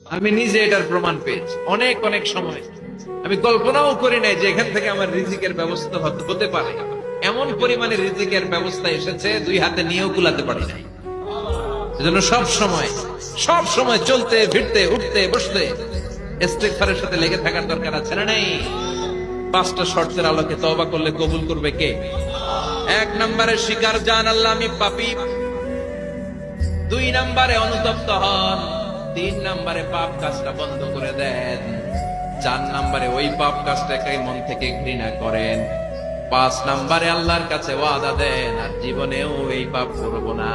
আমি নিজে এটার প্রমাণ পেয়েছি। অনেক অনেক সময় আমি কল্পনাও করি নাই যে এখান থেকে আমার রিজিকের ব্যবস্থা হতে পারে। এমন পরিমাণে রিজিকের ব্যবস্থা এসেছে, দুই হাতে নিয়েও কুলাতে পারি নাই। এজন্য সব সময় চলতে ফিরতে উঠতে বসতে ইস্তেগফারের সাথে লেগে থাকার দরকার আছে না নেই? 5টা শর্তের আলোকে তওবা করলে কবুল করবে কে? 1 নম্বরে স্বীকার জান আল্লাহ আমি পাপী, 2 নম্বরে অনুতপ্ত হন, 3 নম্বরে পাপ কাজটা বন্ধ করে দেন, 4 নম্বরে ওই পাপ কাজটাকে মন থেকে ঘৃণা করেন, 5 নম্বরে আল্লাহর কাছে ওয়াদা দেন আর জীবনেও এই পাপ করব না।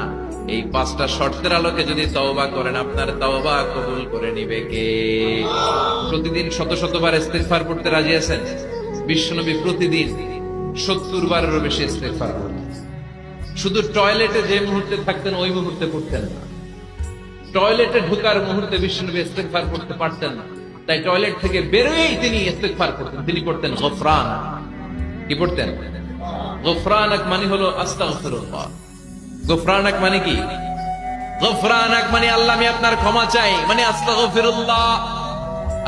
এই 5টা শর্তের আলোকে যদি তওবা করেন, আপনার তওবা কবুল করে নিবে কে? প্রতিদিন শত শতবার ইস্তেগফার করতে রাজি আছেন? বিশ্বনবী প্রতিদিন 70 বারেরও বেশি ইস্তেগফার করতেন। শুধু টয়লেটে যে মুহূর্তে থাকতেন ওই মুহূর্তে করতেন না, টয়লেটে ঢোকার মুহূর্তে বিশ্বনবী ইস্তেগফার করতে পারতেন না, তাই টয়লেট থেকে বেরোয়েই তিনি ইস্তেগফার করতেন। তিনি পড়তেন গফরান। কি পড়তেন? গফরানাক মানে হলো আস্তাগফিরুল্লাহ। গফরানাক মানে কি? গফরানাক মানে আল্লাহ আমি আপনার ক্ষমা চাই, মানে আস্তাগফিরুল্লাহ।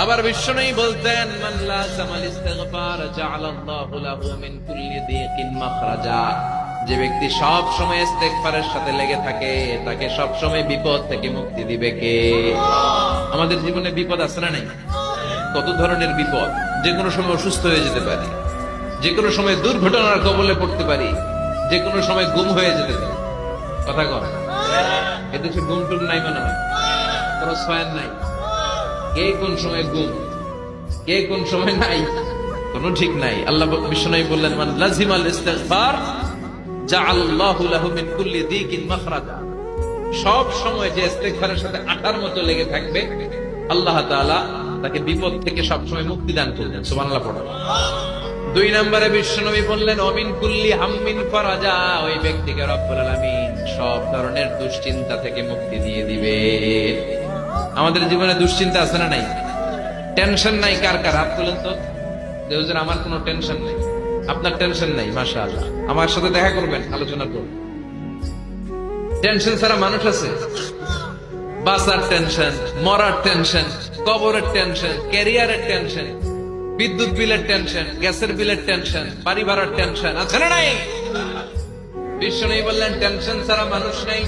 আবার বিশ্বনবী বলতেন মান লাযামাল ইস্তিগফার জাআলাল্লাহু লাহু মিন কুল্লি দিকিন মাখরাজা। যে ব্যক্তি সব সময় ইস্তেগফারের সাথে লেগে থাকে তাকে সব সময় বিপদ থেকে মুক্তি দিবে কে? আমাদের জীবনে বিপদ আছে না নাই? কত ধরনের বিপদ! যে কোনো সময় অসুস্থ হয়ে যেতে পারি, যে কোনো সময় দুর্ঘটনার কবলে পড়তে পারি, যে কোনো সময় গুম হয়ে যেতে পারি। কথা কর, এদেশে গুম টুম নাই মনে হয়, কোনো সয়ান নাই। কে কোন সময় গুম, কে কোন সময় নাই, কোনো ঠিক নাই। আল্লাহ বিশ্বনবী বললেন মান লাজিমাল ইস্তিগফার জাআলাল্লাহু লাহু মিন কুল্লি দিকিন মাখরাজা। সব সময় যে ইস্তেগফারের সাথে আঠার মতো লেগে থাকবে, আল্লাহ তাআলা তাকে বিপদ থেকে সব সময় মুক্তি দান করবেন। সুবহানাল্লাহ পড়ো। 2 নম্বরে বিশ্বনবী বললেন ওমিন কুল্লি হাম্মিন ফারাজা। ওই ব্যক্তিকে রব্বুল আলামিন সব ধরনের দুশ্চিন্তা থেকে মুক্তি দিয়ে দিবে। আমাদের জীবনে দুশ্চিন্তা আছে না নাই? টেনশন নাই কার কার? হাত তুলেন তো। যে হুজুর আমার কোনো টেনশন নাই। আপনার টেনশন নাই, মাশাআল্লাহ। আমার সাথে দেখা করবেন, আলোচনা করবেন। টেনশন ছাড়া মানুষ আছে? বাসার টেনশন, মরার টেনশন, কবরের টেনশন, ক্যারিয়ারের টেনশন, বিদ্যুৎ বিলের টেনশন, গ্যাসের বিলের টেনশন, বাড়ি ভাড়ার টেনশন আছে না নাই? বিশ্বনবী বললেন টেনশন ছাড়া মানুষ নেই।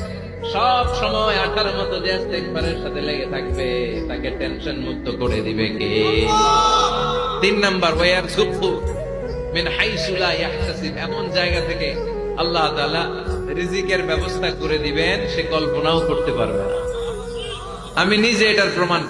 সব সময় আঠার মতো যে ইস্তেগফারের সাথে লেগে থাকবে তাকে টেনশন মুক্ত করে দিবে কে? 3 নাম্বার ওয়ায়ারযুকহু মিন হাইসু লা ইয়াহতাসিব। এমন জায়গা থেকে আল্লাহ তাআলা রিজিকের ব্যবস্থা করে দিবেন সে কল্পনাও করতে পারবে না। আমি নিজে এটার প্রমাণ